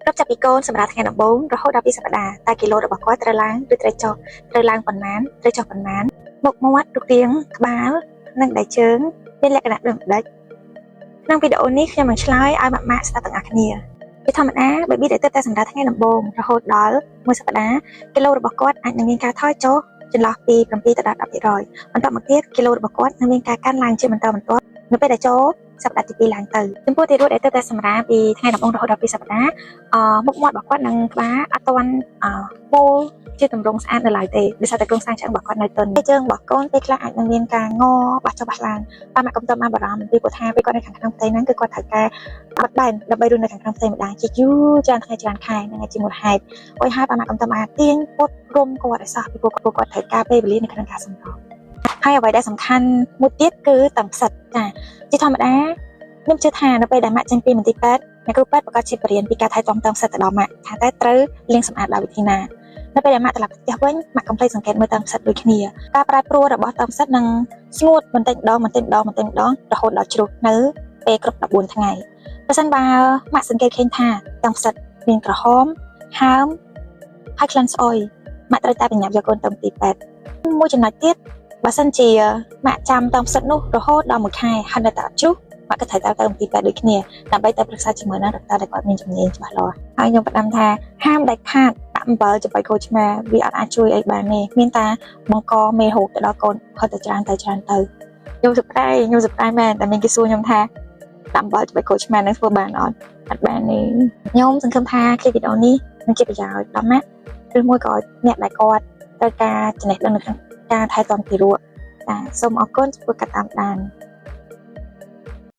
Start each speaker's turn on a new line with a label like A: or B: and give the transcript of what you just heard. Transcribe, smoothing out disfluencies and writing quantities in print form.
A: รับจับปีโกนสำหรับថ្ងៃដំបូងរហូតដល់2សប្តាហ៍តែគីឡូរបស់គាត់ត្រូវឡើងឬត្រូវចុះត្រូវឡើងប៉ុន្មានត្រូវចុះប៉ុន្មានមុខមាត់រូបរាងក្បាលនិងដៃជើងមានលក្ខណៈដូចម្ដេចក្នុងវីដេអូនេះខ្ញុំនឹងឆ្លើយឲ្យម៉ាក់ស្ដាប់ទាំងអស់គ្នាជាធម្មតា baby ដែលទើបតែសម្រាប់ថ្ងៃដំបូងរហូតដល់1សប្តាហ៍គីឡូរបស់គាត់អាចនឹងមានការថយចុះចន្លោះពី7ទៅដល់10%បន្តមកទៀតគីឡូរបស់គាត់នឹងមានការកើនឡើងជាបន្តបន្ទាប់នៅពេលដែលចូលសប្តាហ៍ទី2ឡើងទៅចំពោះទារកដែលទើបតែសម្រាប់ពីថ្ងៃដំបូងរហូតដល់2សប្តាហ៍មុខមាត់របស់គាត់នឹងក្បាលអត់ទាន់មូលជាទម្រង់ស្អាតនៅឡើយទេដោយសារតែគ្រឿងស្អាតឆ្អឹងរបស់គាត់នៅទន់ជើងរបស់កូនពេលខ្លះអាចនឹងមានការងបាក់ចុះបាក់ឡើងតាមមកកុំទៅមកបារម្ភពីព្រោះថាពេលគាត់នៅខាងក្នុងផ្ទៃហ្នឹងគឺគាត់ត្រូវការបត់បែនដើម្បីរស់នៅខាងក្នុងផ្ទៃម្ដាយជាយូរច្រើនថ្ងៃច្រើនខែហ្នឹងជាមូលហេតុហើយតាមមកកុំទៅមកទាញពុតរុំគាត់ឲ្យសោះពីព្រោះគាត់ត្រូវការពេលវេលានៅក្នុងការសម្រស់ហើយអ្វីដែលសំខាន់មួយទៀតគឺតឹងផ្សិតចាជាធម្មតាខ្ញុំជឿថានៅពេលដែលម៉ាក់ចេញពីមន្ទីរពេទ្យអ្នកគ្រូពេទ្យប្រកាសជាបរៀនពីការថែទាំតឹងផ្សិតទៅដល់ម៉ាក់ថាតើត្រូវលាងសម្អាតដោយវិធីណានៅពេលដែលម៉ាក់ត្រឡប់ទៅផ្ទះវិញម៉ាក់កុំភ្លេចសង្កេតមើលតឹងផ្សិតដូចគ្នាការប្រែប្រួលរបស់តឹងផ្សិតនឹងស្ងួតបន្តិចម្ដងរហូតដល់ជ្រុះនៅពេលគ្រប់14ថ្ងៃប្រសិនបើម៉ាក់សង្កេតឃើញថាតឹងផ្សិតមានក្រហមហើមហើយក្លិនស្អុយម៉ាក់ត្រូវតែប្រញាប់យកកូនទៅមន្ទីរពេទ្យមួយចំណុចទៀតបើសិនជាម៉ាក់ចាំតឹងផ្សិតនោះរហូតដល់1ខែហើយនៅតែអត់ជ្រុះម៉ាក់ក៏ត្រូវទៅមន្ទីរពេទ្យដូចគ្នាដើម្បីទៅប្រឹក្សាជាមួយនឹងដុកទ័រដែលគាត់មានជំនាញច្បាស់លាស់ហើយខ្ញុំផ្ដាំថាហាមដាច់ខាតដាក់អំបិលចំបៃក្រូចឆ្មាវាអត់អាចជួយអីបានទេមានតែបង្កមេរោគទៅដល់កូនហត់ទៅច្រើនទៅខ្ញុំសប្តាហ៍មែនតែមានគេសួរខ្ញុំថាដាក់អំបិលចំបៃក្រូចឆ្មានឹងធ្វើបានអត់បានទេខ្ញុំសង្ឃឹមថាคลิปវីដេអូនេះនឹងជាប្រយោជន៍ដល់ម៉ាក់ឬមួយក៏អ្នកដែលគាត់ត្រូវការចំណេះដឹងនៅក្នុងការថែទាំទារកសូមអរគុណចំពោះការតាមដាន